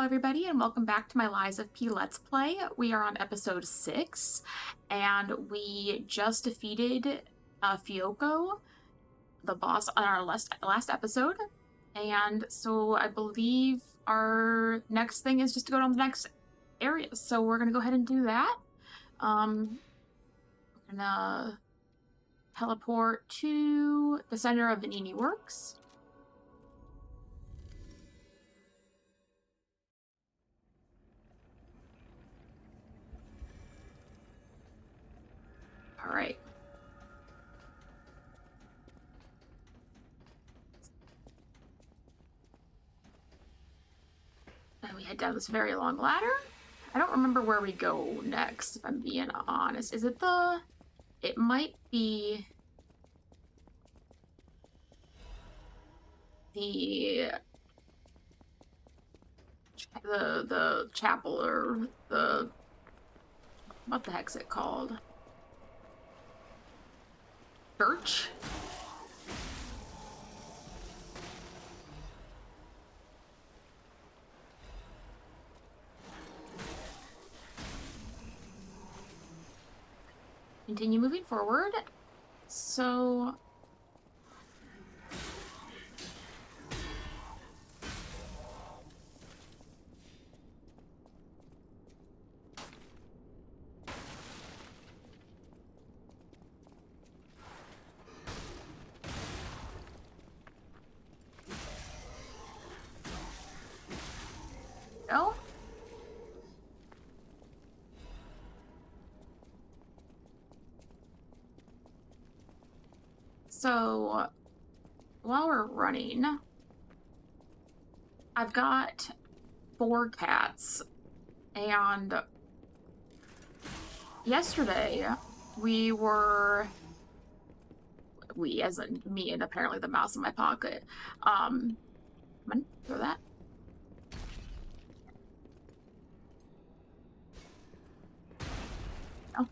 everybody, and welcome back to my Lies of P Let's Play. We are on episode 6, and we just defeated Fioko, the boss, on our last episode. And so I believe our next thing is just to go down the next area. So we're going to go ahead and do that. We're going to teleport to the center of Vanini Works. All right. And we head down this very long ladder. I don't remember where we go next, if I'm being honest. Is it the... It might be... the chapel, or the... What the heck's it called? Church? Continue moving forward. So... Oh? So, while we're running, I've got 4 cats, and yesterday we, as in me and apparently the mouse in my pocket, come on, throw that. Oh.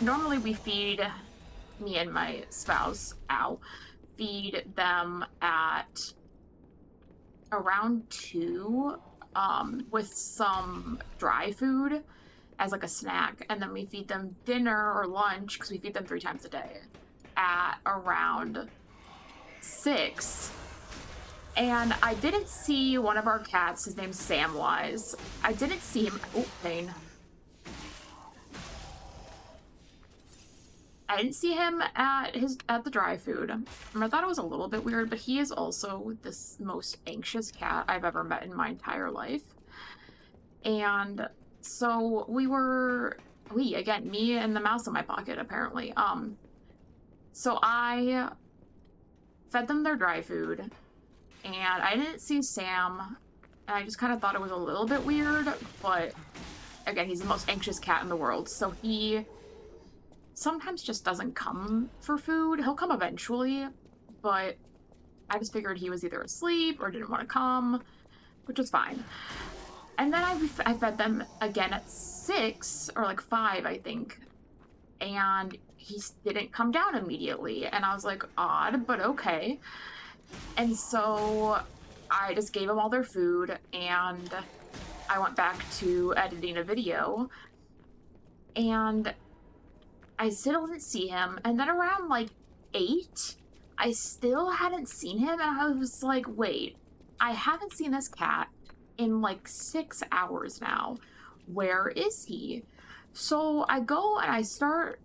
Normally we feed, me and my spouse, feed them at around 2, with some dry food as like a snack, and then we feed them dinner or lunch, because we feed them 3 times a day, at around 6. And I didn't see one of our cats, his name's Samwise. I didn't see him. Oh, pain. I didn't see him at the dry food. And I thought it was a little bit weird, but he is also the most anxious cat I've ever met in my entire life. And so again, me and the mouse in my pocket, apparently. So I fed them their dry food, and I didn't see Sam, and I just kind of thought it was a little bit weird, but again, he's the most anxious cat in the world, so he sometimes just doesn't come for food. He'll come eventually, but I just figured he was either asleep or didn't want to come, which is fine. And then I fed them again at 6, or like 5, I think, and he didn't come down immediately, and I was like, odd, but okay. And so I just gave them all their food, and I went back to editing a video, and I still didn't see him. And then around like 8, I still hadn't seen him, and I was like, wait, I haven't seen this cat in like 6 hours now. Where is he? So I go and I start...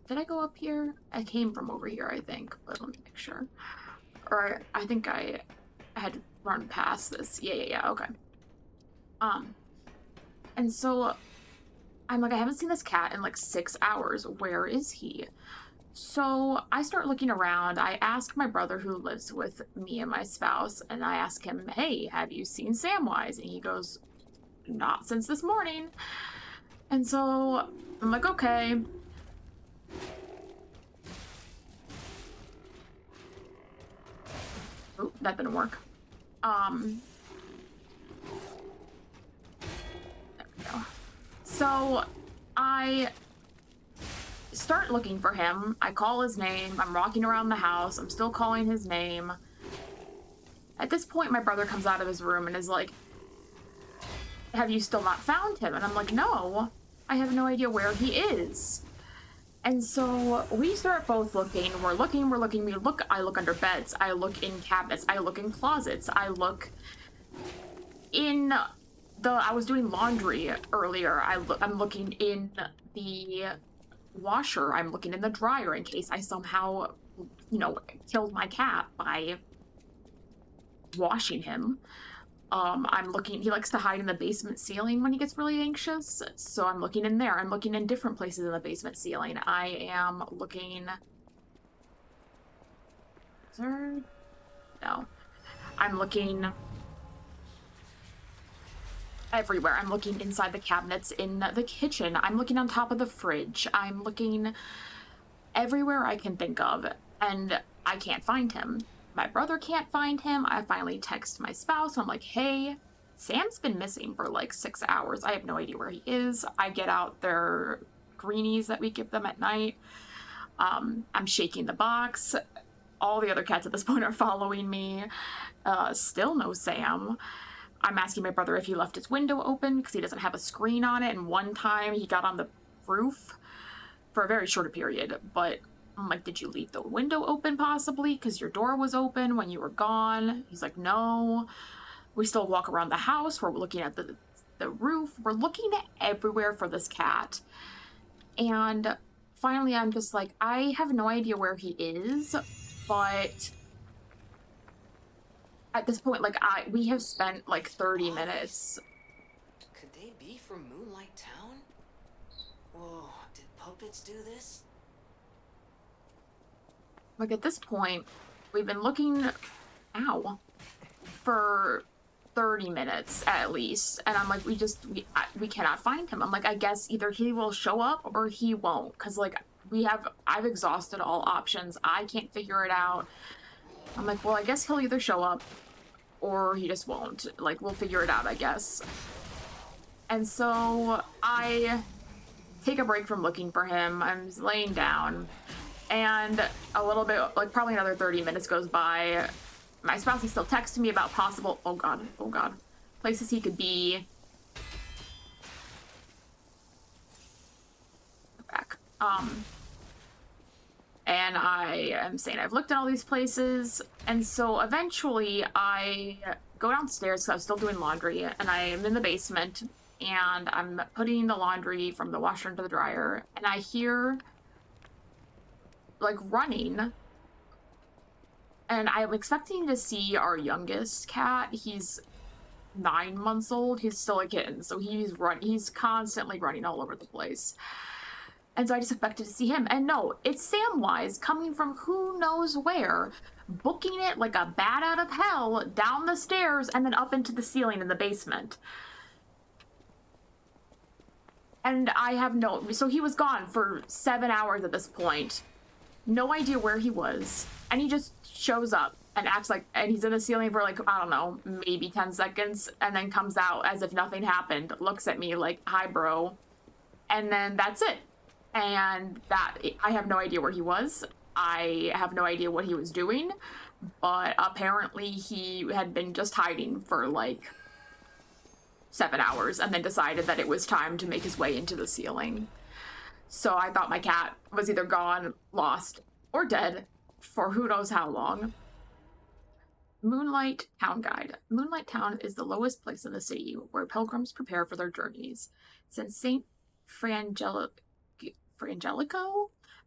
Did I go up here? I came from over here, I think, but let me make sure. Or I think I had run past this. Yeah, okay. And so I'm like, I haven't seen this cat in like 6 hours. Where is he? So I start looking around. I ask my brother, who lives with me and my spouse, and I ask him, hey, have you seen Samwise? And he goes, not since this morning. And so I'm like, okay. Oh, that didn't work. There we go. So I start looking for him. I call his name. I'm walking around the house. I'm still calling his name. At this point, my brother comes out of his room and is like, have you still not found him? And I'm like, no, I have no idea where he is. And so we start both looking. We're looking. We look. I look under beds. I look in cabinets. I look in closets. I look in I was doing laundry earlier. I'm looking in the washer. I'm looking in the dryer in case I somehow, killed my cat by washing him. I'm looking, he likes to hide in the basement ceiling when he gets really anxious. So I'm looking in there. I'm looking in different places in the basement ceiling. I am looking. Is there? No. I'm looking everywhere. I'm looking inside the cabinets in the kitchen. I'm looking on top of the fridge. I'm looking everywhere I can think of, and I can't find him. My brother can't find him. I finally text my spouse. I'm like, hey, Sam's been missing for like 6 hours. I have no idea where he is. I get out their greenies that we give them at night. I'm shaking the box. All the other cats at this point are following me. Still no Sam. I'm asking my brother if he left his window open because he doesn't have a screen on it. And one time he got on the roof for a very short period. But I'm like, did you leave the window open possibly? Because your door was open when you were gone. He's like, no. We still walk around the house. We're looking at the roof. We're looking everywhere for this cat. And finally, I'm just like, I have no idea where he is. But at this point, like, we have spent like 30 minutes. Could they be from Moonlight Town? Whoa, did puppets do this? Like, at this point, we've been looking, for 30 minutes at least. And I'm like, we cannot find him. I'm like, I guess either he will show up or he won't. Because, like, I've exhausted all options. I can't figure it out. I'm like, well, I guess he'll either show up or he just won't. Like, we'll figure it out, I guess. And so I take a break from looking for him. I'm laying down. And a little bit, like probably another 30 minutes goes by. My spouse is still texting me about possible, oh god, places he could be. Back. And I am saying I've looked at all these places. And so eventually I go downstairs because I was still doing laundry. And I am in the basement. And I'm putting the laundry from the washer into the dryer. And I hear, like, running. And I'm expecting to see our youngest cat. He's 9 months old. He's still a kitten. So he's constantly running all over the place. And so I just expected to see him. And no, it's Samwise coming from who knows where, booking it like a bat out of hell down the stairs and then up into the ceiling in the basement. And I have so he was gone for 7 hours at this point. No idea where he was. And he just shows up and acts like, and he's in the ceiling for like, I don't know, maybe 10 seconds, and then comes out as if nothing happened, looks at me like, hi, bro. And then that's it. And I have no idea where he was. I have no idea what he was doing, but apparently he had been just hiding for like 7 hours and then decided that it was time to make his way into the ceiling. So I thought my cat was either gone, lost, or dead for who knows how long. Moonlight Town Guide. Moonlight Town is the lowest place in the city where pilgrims prepare for their journeys. Since St. Frangelico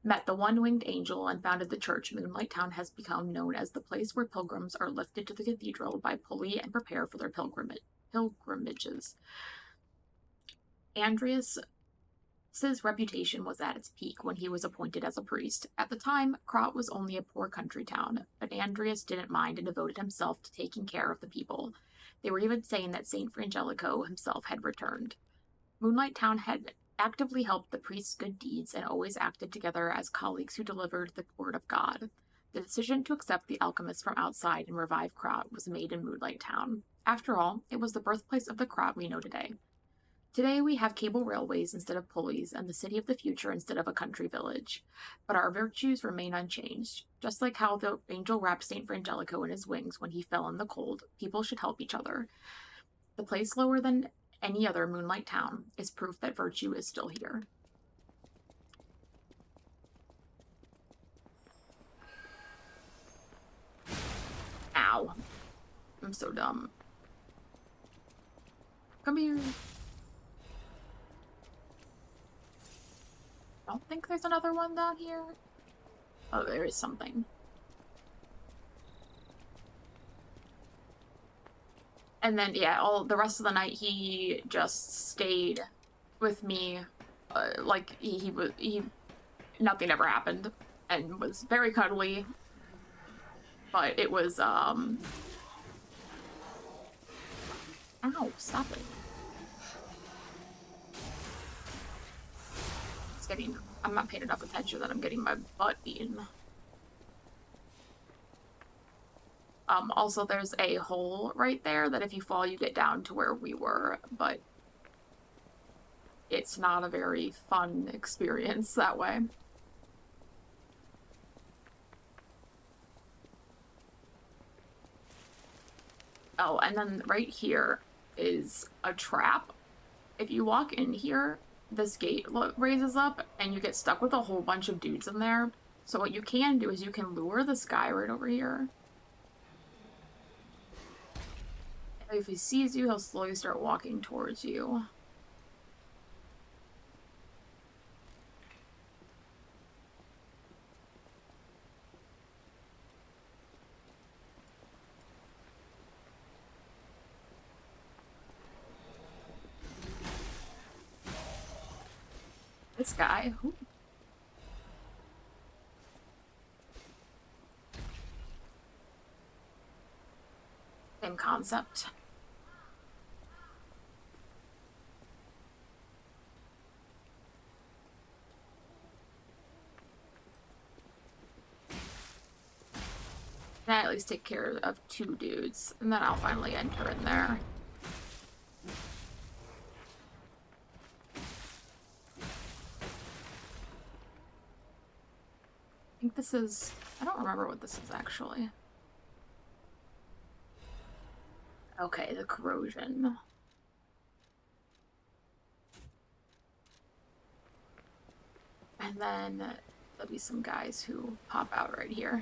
met the one-winged angel and founded the church, Moonlight Town has become known as the place where pilgrims are lifted to the cathedral by pulley and prepare for their pilgrimages. Andreas's reputation was at its peak when he was appointed as a priest. At the time, Krat was only a poor country town, but Andreas didn't mind and devoted himself to taking care of the people. They were even saying that St. Frangelico himself had returned. Moonlight Town had actively helped the priest's good deeds and always acted together as colleagues who delivered the word of God. The decision to accept the alchemists from outside and revive Krat was made in Moonlight Town. After all, it was the birthplace of the Krat we know today. Today we have cable railways instead of pulleys and the city of the future instead of a country village. But our virtues remain unchanged. Just like how the angel wrapped St. Frangelico in his wings when he fell in the cold, people should help each other. The place lower than any other moonlight town is proof that virtue is still here. Ow. I'm so dumb. Come here. I don't think there's another one down here. Oh, there is something. And then, yeah, all the rest of the night he just stayed with me. Like nothing ever happened, and was very cuddly. But it was ow, stop it. It's getting, I'm not paying enough attention that I'm getting my butt beaten. Also there's a hole right there that if you fall you get down to where we were, but it's not a very fun experience that way. Oh, and then right here is a trap. If you walk in here, this gate raises up and you get stuck with a whole bunch of dudes in there. So what you can do is you can lure this guy right over here. If he sees you, he'll slowly start walking towards you. This guy. Ooh. Same concept. Can I at least take care of 2 dudes, and then I'll finally enter in there. I think this is, I don't remember what this is actually. Okay, the corrosion. And then there'll be some guys who pop out right here.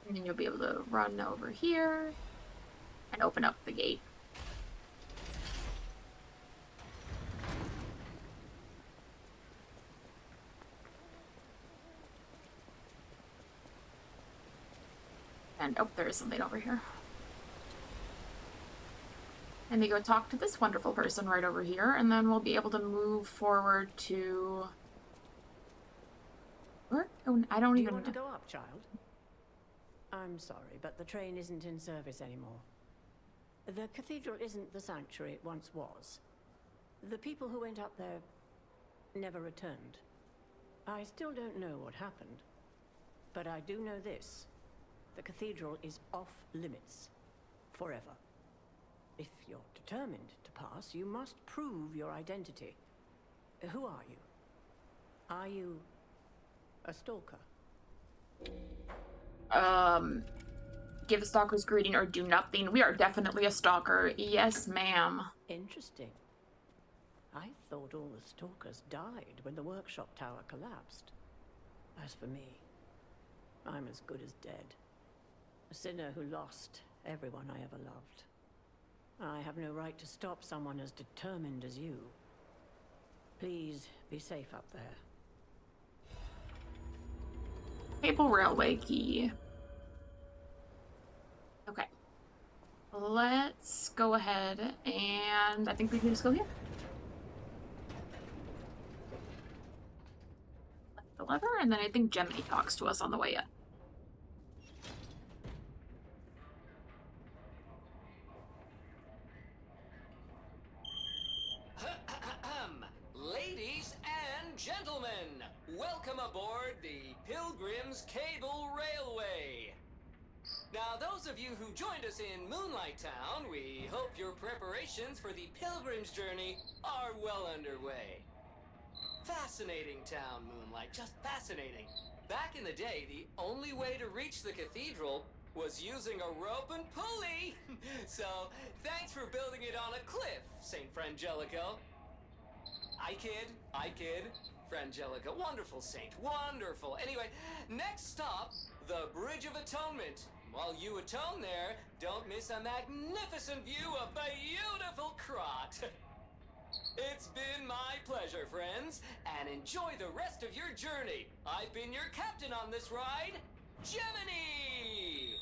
And then you'll be able to run over here and open up the gate. And oh, there is something over here. And you go talk to this wonderful person right over here, and then we'll be able to move forward to... Where? Oh, I don't Do you even want to go up, child? I'm sorry, but the train isn't in service anymore. The cathedral isn't the sanctuary it once was. The people who went up there never returned. I still don't know what happened, but I do know this. The cathedral is off limits. Forever. If you're determined to pass, you must prove your identity. Who are you? Are you a stalker? Give a stalker's greeting or do nothing. We are definitely a stalker. Yes, ma'am. Interesting. I thought all the stalkers died when the workshop tower collapsed. As for me, I'm as good as dead. A sinner who lost everyone I ever loved. I have no right to stop someone as determined as you. Please be safe up there. Cable railway key. Okay. Let's go ahead and I think we can just go here. The lever, and then I think Gemini talks to us on the way up. Ladies and gentlemen, welcome aboard the Pilgrim's Cable Railway. Now, those of you who joined us in Moonlight Town, we hope your preparations for the Pilgrim's journey are well underway. Fascinating town, Moonlight, just fascinating. Back in the day, the only way to reach the cathedral was using a rope and pulley. So, thanks for building it on a cliff, St. Frangelico. I kid. Frangelico, wonderful saint, wonderful. Anyway, next stop, the Bridge of Atonement. While you atone there, don't miss a magnificent view of the beautiful Krot. It's been my pleasure, friends, and enjoy the rest of your journey. I've been your captain on this ride, Gemini!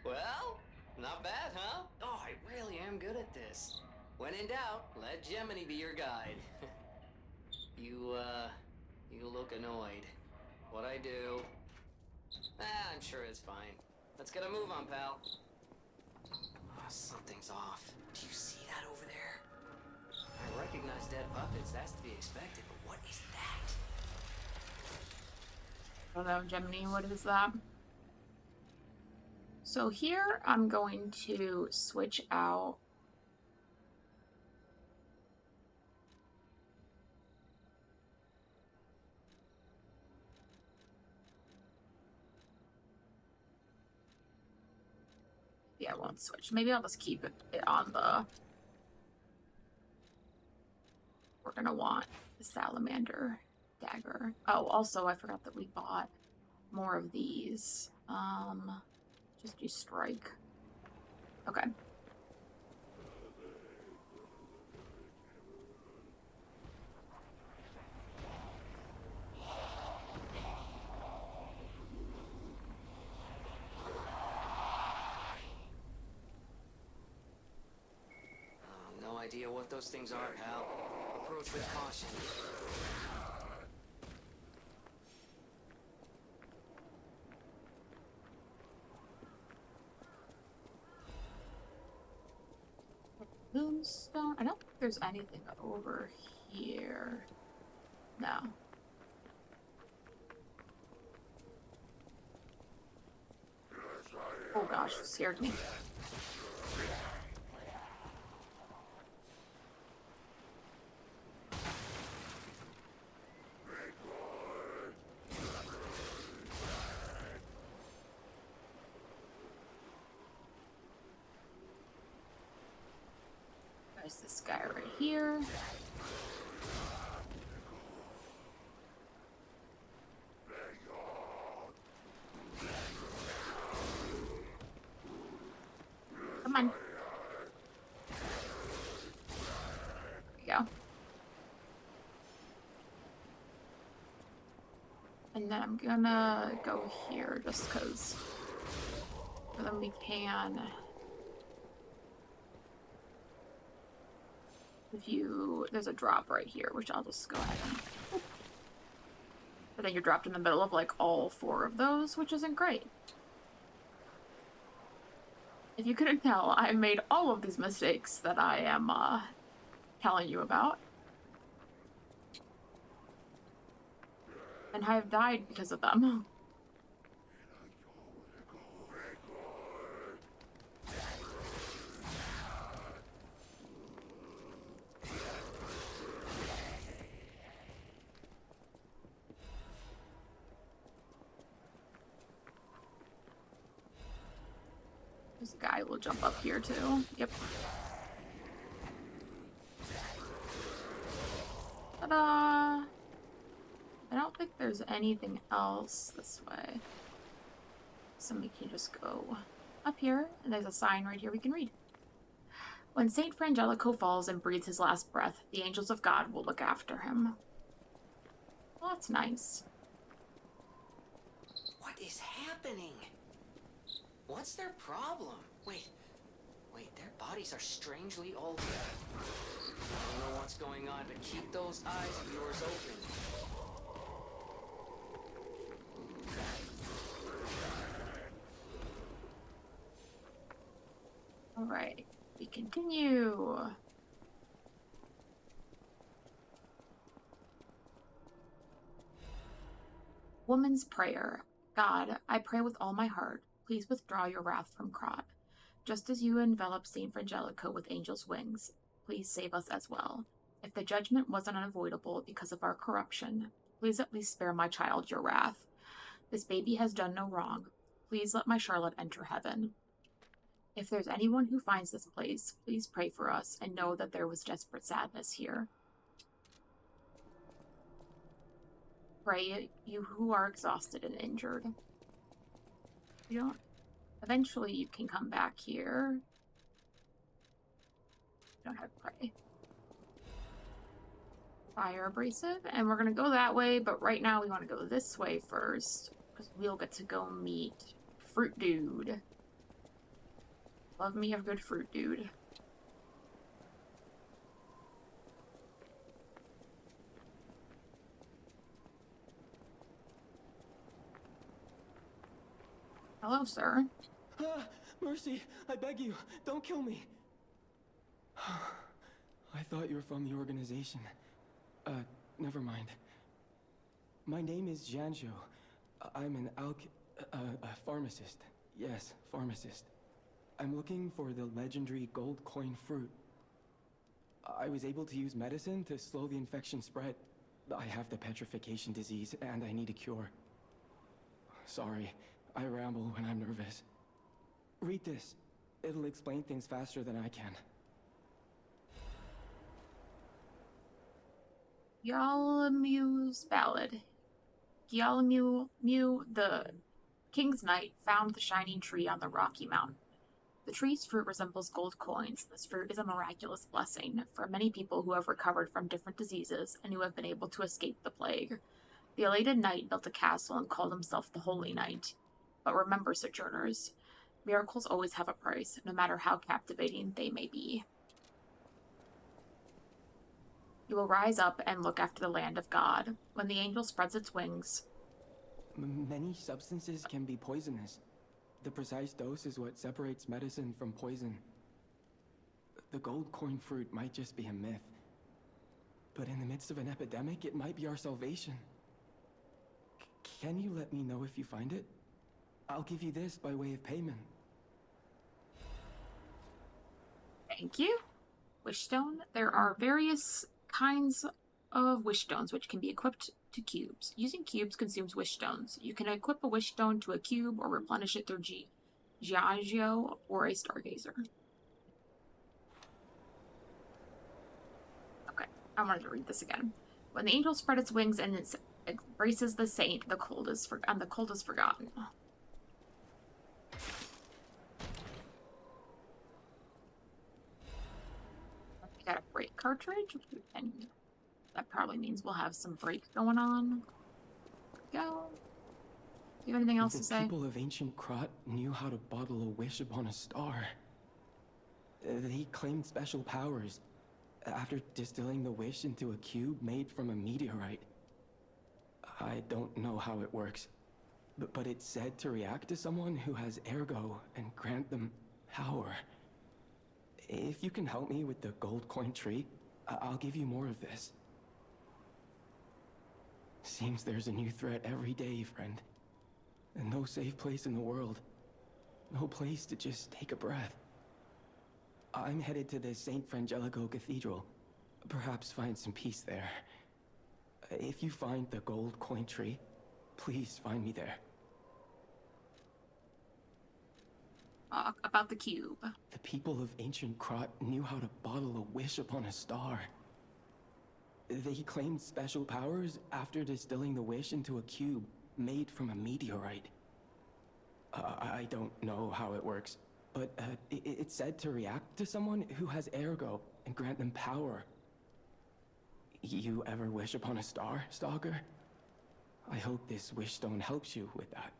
Well, not bad, huh? Oh, I really am good at this. When in doubt, let Gemini be your guide. You look annoyed. What'd I do? I'm sure it's fine. Let's get a move on, pal. Oh, something's off. Do you see that over there? I recognize dead puppets. That's to be expected, but what is that? I don't know, Gemini, what is that? So here I'm going to switch out. Yeah, I won't switch. Maybe I'll just keep it on the... We're gonna want the salamander dagger. Oh, also, I forgot that we bought more of these. Just do strike. Okay. No idea what those things are, pal. Approach with caution. Moonstone? I don't think there's anything over here. No. Oh gosh, it scared me. There's this guy right here. Come on. There you go. And then I'm gonna go here just because then we can. There's a drop right here, which I'll just go ahead and. But then you're dropped in the middle of like all 4 of those, which isn't great. If you couldn't tell, I made all of these mistakes that I am telling you about. And I have died because of them. There's a guy who will jump up here too. Yep. Ta-da! I don't think there's anything else this way. Somebody can just go up here, and there's a sign right here we can read. When Saint Frangelico falls and breathes his last breath, the angels of God will look after him. Well, that's nice. What is happening? What's their problem? Wait, their bodies are strangely altered. I don't know what's going on, but keep those eyes of yours open. Alright, we continue. Woman's prayer. God, I pray with all my heart. Please withdraw your wrath from Crot. Just as you envelop Saint Frangelico with angel's wings, please save us as well. If the judgment wasn't unavoidable because of our corruption, please at least spare my child your wrath. This baby has done no wrong. Please let my Charlotte enter heaven. If there's anyone who finds this place, please pray for us and know that there was desperate sadness here. Pray, you who are exhausted and injured. You don't. Eventually, you can come back here. You don't have to pray. Fire abrasive, and we're gonna go that way, but right now we want to go this way first because we'll get to go meet Fruit Dude. Love me a good Fruit Dude. Hello, sir. Ah, mercy, I beg you, don't kill me. I thought you were from the organization. Never mind. My name is Janjo. I'm an a pharmacist. Yes, pharmacist. I'm looking for the legendary gold coin fruit. I was able to use medicine to slow the infection spread. I have the petrification disease, and I need a cure. Sorry, I ramble when I'm nervous. Read this. It'll explain things faster than I can. Gyalamu's Ballad. Gyalamu, the king's knight, found the shining tree on the rocky mountain. The tree's fruit resembles gold coins. This fruit is a miraculous blessing for many people who have recovered from different diseases and who have been able to escape the plague. The elated knight built a castle and called himself the Holy Knight. But remember, sojourners, miracles always have a price, no matter how captivating they may be. You will rise up and look after the land of God. When the angel spreads its wings... Many substances can be poisonous. The precise dose is what separates medicine from poison. The gold coin fruit might just be a myth. But in the midst of an epidemic, it might be our salvation. Can you let me know if you find it? I'll give you this by way of payment. Thank you. Wishstone. There are various kinds of wish stones which can be equipped to cubes. Using cubes consumes wish stones. You can equip a wish stone to a cube or replenish it through Giagio or a stargazer. Okay, I wanted to read this again. When the angel spread its wings and it embraces the saint, the cold is forgotten. We got a break cartridge, and that probably means we'll have some break going on. There we go. Do you have anything else to say? The people of ancient Crot knew how to bottle a wish upon a star. They claimed special powers after distilling the wish into a cube made from a meteorite. I don't know how it works, but it's said to react to someone who has ergo and grant them power. If you can help me with the gold coin tree, I'll give you more of this. Seems there's a new threat every day, friend. And no safe place in the world. No place to just take a breath. I'm headed to the St. Frangelico Cathedral. Perhaps find some peace there. If you find the gold coin tree, please find me there. About the cube. The people of ancient Crot knew how to bottle a wish upon a star. They claimed special powers after distilling the wish into a cube made from a meteorite. I don't know how it works, but it's said to react to someone who has ergo and grant them power. You ever wish upon a star, Stalker? I hope this wish stone helps you with that.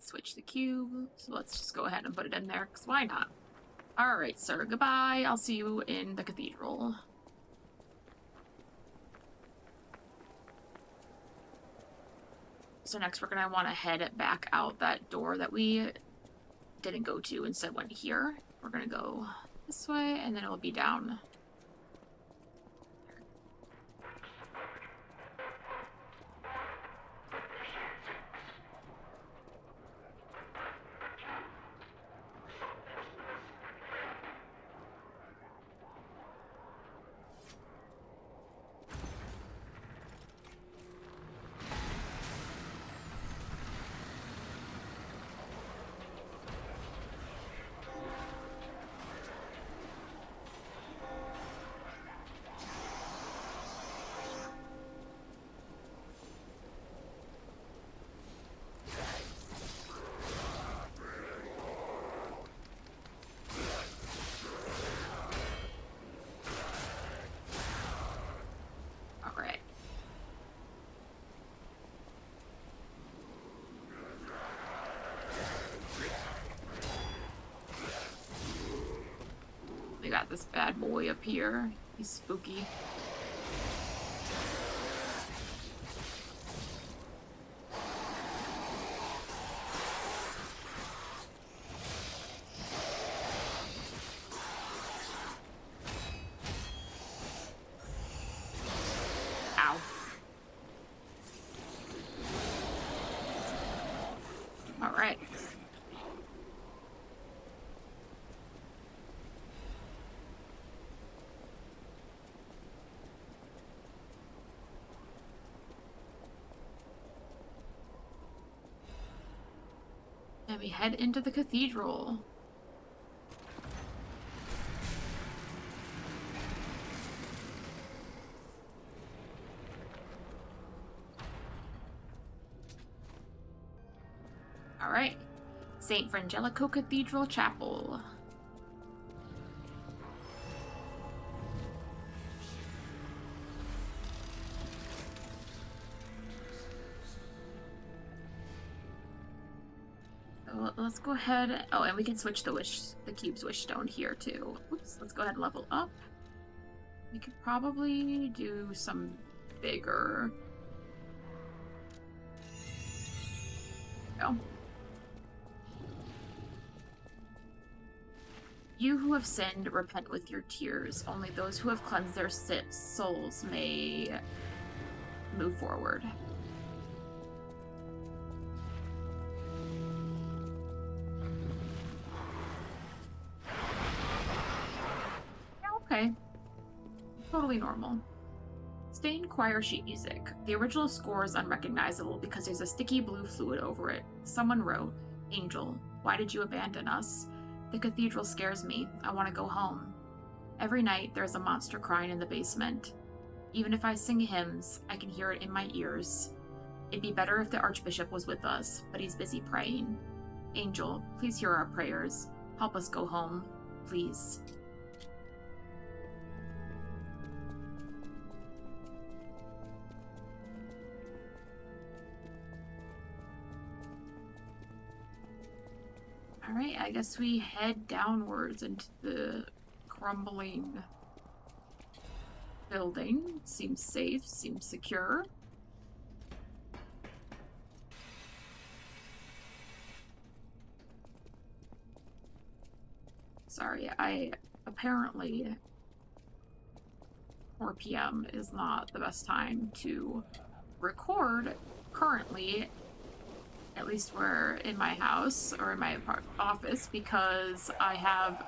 Switch the cube, so let's just go ahead and put it in there, because why not? Alright, sir, goodbye. I'll see you in the cathedral. So next we're going to want to head back out that door that we didn't go to, instead went here. We're going to go this way, and then it'll be down. got this bad boy up here. He's spooky. Ow. All right. And we head into the cathedral. All right. St. Frangelico Cathedral Chapel. So let's go ahead. Oh, and we can switch the cube's wish stone here too. Oops. Let's go ahead and level up. We could probably do some bigger. Go. You who have sinned, repent with your tears. Only those who have cleansed their souls may move forward. Yeah, okay. Totally normal. Stained choir sheet music. The original score is unrecognizable because there's a sticky blue fluid over it. Someone wrote, "Angel, why did you abandon us? The cathedral scares me. I want to go home." Every night there's a monster crying in the basement. Even if I sing hymns, I can hear it in my ears. It'd be better if the Archbishop was with us, but he's busy praying. Angel, please hear our prayers. Help us go home. Please. Alright, I guess we head downwards into the crumbling building. Seems safe, seems secure. Sorry, apparently 4 p.m. is not the best time to record currently, at least we're in my house or in my office, because I have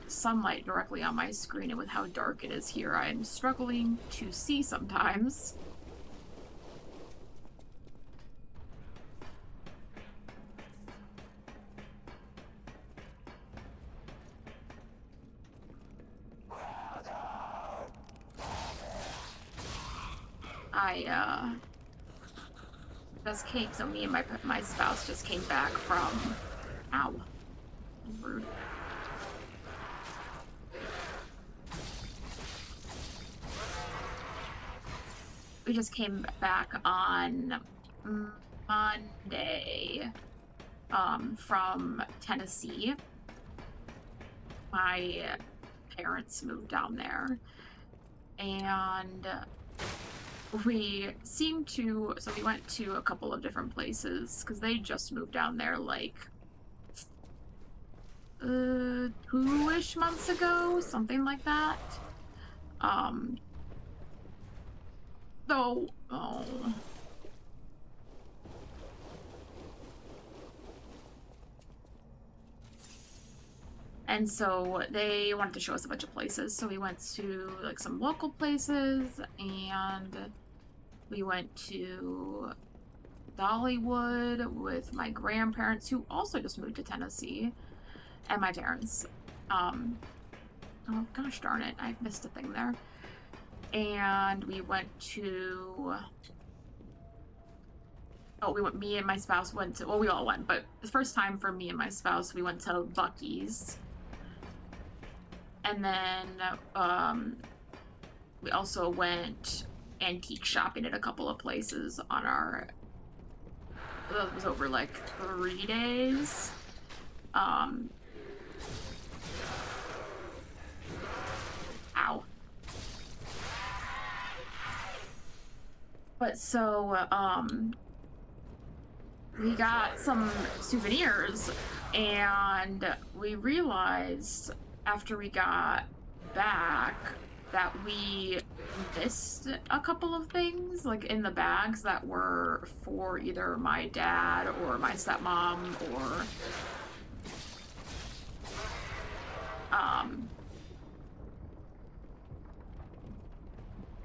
sunlight directly on my screen, and with how dark it is here, I'm struggling to see sometimes. That's cake, so me and my spouse just came back from... Ow. That's rude. We just came back on Monday, from Tennessee. My parents moved down there, and we seemed to, so we went to a couple of different places, because they just moved down there, like, 2-ish months ago, something like that. Oh. And so they wanted to show us a bunch of places, so we went to, like, some local places, and we went to Dollywood with my grandparents, who also just moved to Tennessee, and my parents. Oh, gosh darn it, I missed a thing there. And we went to... me and my spouse went to... Well, we all went, but the first time for me and my spouse, we went to Buc-ee's. And then, we also went antique shopping at a couple of places on our. That was over like 3 days. Ow. But so, we got some souvenirs, and we realized after we got back that we missed a couple of things, like in the bags that were for either my dad or my stepmom or, um,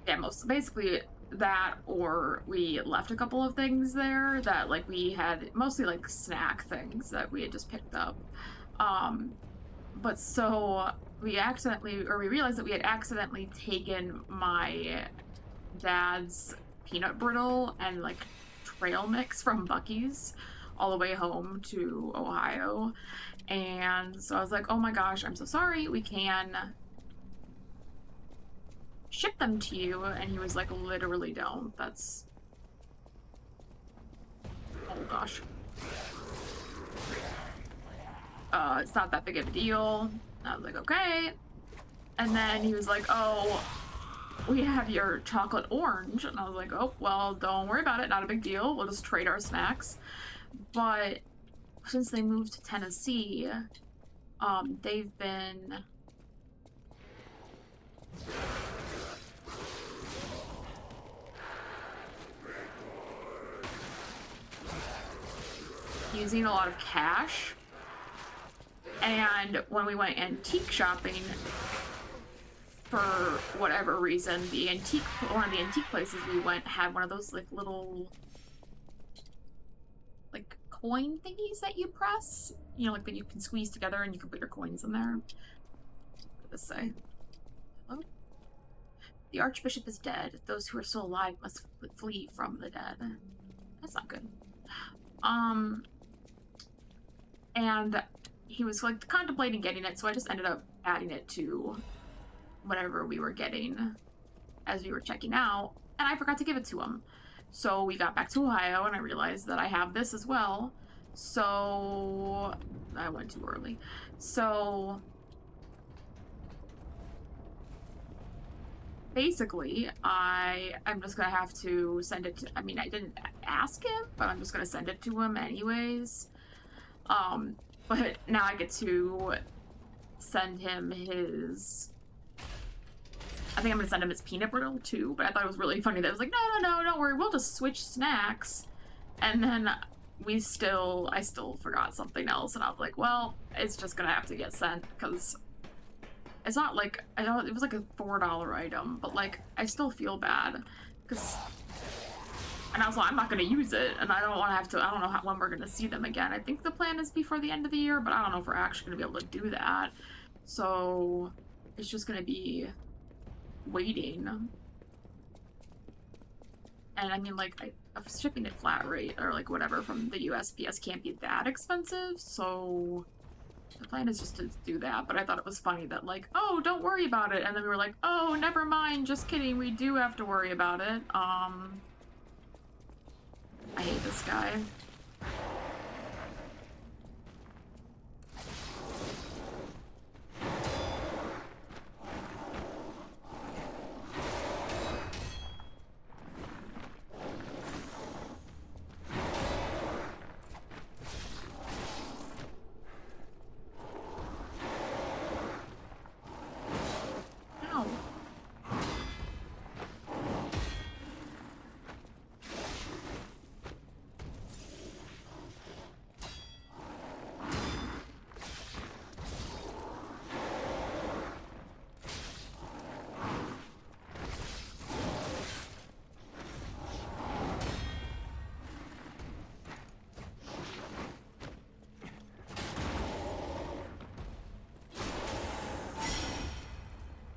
yeah, basically that, or we left a couple of things there that like we had mostly like snack things that we had just picked up. But so we realized that we had accidentally taken my dad's peanut brittle and like trail mix from Bucky's all the way home to Ohio. And so I was like, oh my gosh, I'm so sorry. We can ship them to you. And he was like, literally don't. That's. Oh gosh. It's not that big of a deal. I was like, okay. And then he was like, oh, we have your chocolate orange. And I was like, oh, well, don't worry about it. Not a big deal. We'll just trade our snacks. But since they moved to Tennessee, they've been using a lot of cash. And when we went antique shopping, for whatever reason, one of the antique places we went had one of those like little like coin thingies that you press, you know, like that you can squeeze together and you can put your coins in there. What does this say? Hello? The Archbishop is dead. Those who are still alive must flee from the dead. That's not good. And he was like contemplating getting it, so I just ended up adding it to whatever we were getting as we were checking out, and I forgot to give it to him. So we got back to Ohio, and I realized that I have this as well. So I went too early. So basically, I'm just gonna have to send it to. I mean, I didn't ask him, but I'm just gonna send it to him anyways. But now I get to send him his. I think I'm gonna send him his peanut brittle too, but I thought it was really funny that it was like, no, don't worry, we'll just switch snacks. And then I still forgot something else, and I was like, well, it's just gonna have to get sent, because it's not like, I know it was like a $4 item, but like, I still feel bad, because, and also I'm not gonna use it, and I don't want to have to, I don't know when we're gonna see them again. I think the plan is before the end of the year, but I don't know if we're actually gonna be able to do that. So it's just gonna be waiting. And I mean, like, shipping it flat rate or like whatever from the USPS can't be that expensive, so the plan is just to do that. But I thought it was funny that like, oh, don't worry about it, and then we were like, oh, never mind, just kidding, we do have to worry about it. I hate this guy.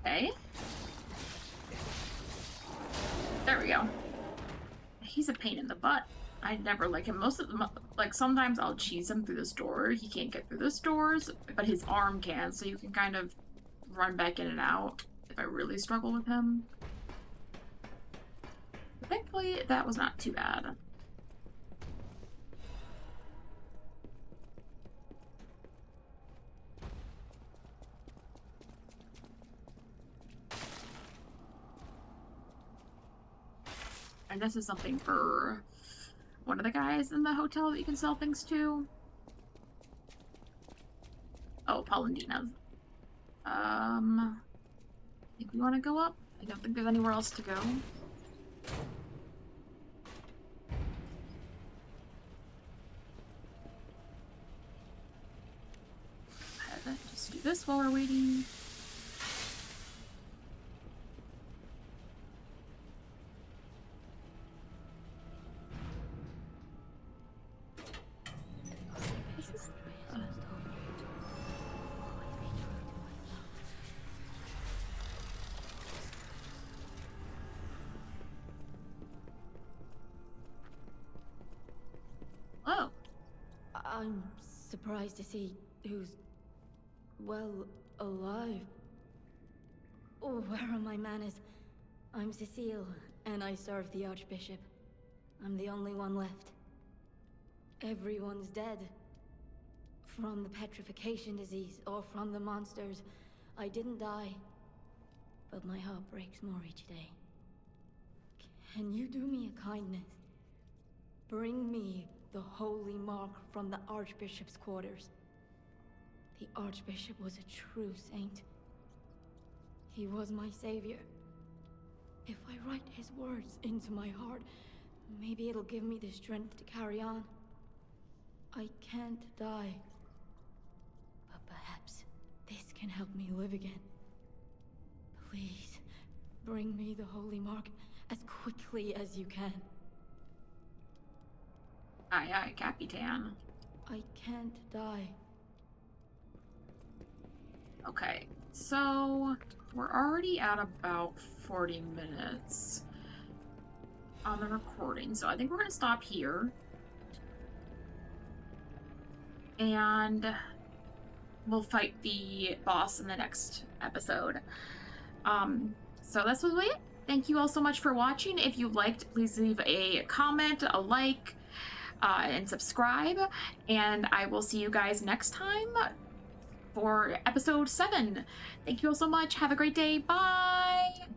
Okay. There we go. He's a pain in the butt. I never like him. Most of them, like, sometimes I'll cheese him through this door. He can't get through this doors, but his arm can, so you can kind of run back in and out if I really struggle with him. Honestly, that was not too bad. And this is something for one of the guys in the hotel that you can sell things to. Oh, Polendina. I think we want to go up. I don't think there's anywhere else to go. Just do this while we're waiting. Oh, I'm surprised to see who's, well, alive. Oh, where are my manners? I'm Cecile, and I serve the Archbishop. I'm the only one left. Everyone's dead. From the petrification disease, or from the monsters. I didn't die. But my heart breaks more each day. Can you do me a kindness? Bring me the holy mark from the Archbishop's quarters. The Archbishop was a true saint. He was my savior. If I write his words into my heart, maybe it'll give me the strength to carry on. I can't die. But perhaps this can help me live again. Please, bring me the holy mark as quickly as you can. aye, aye, Capitan. I can't die. Okay, so we're already at about 40 minutes on the recording, so I think we're going to stop here. And we'll fight the boss in the next episode. So that's what it. Thank you all so much for watching. If you liked, please leave a comment, a like, and subscribe. And I will see you guys next time for episode 7. Thank you all so much. Have a great day. Bye.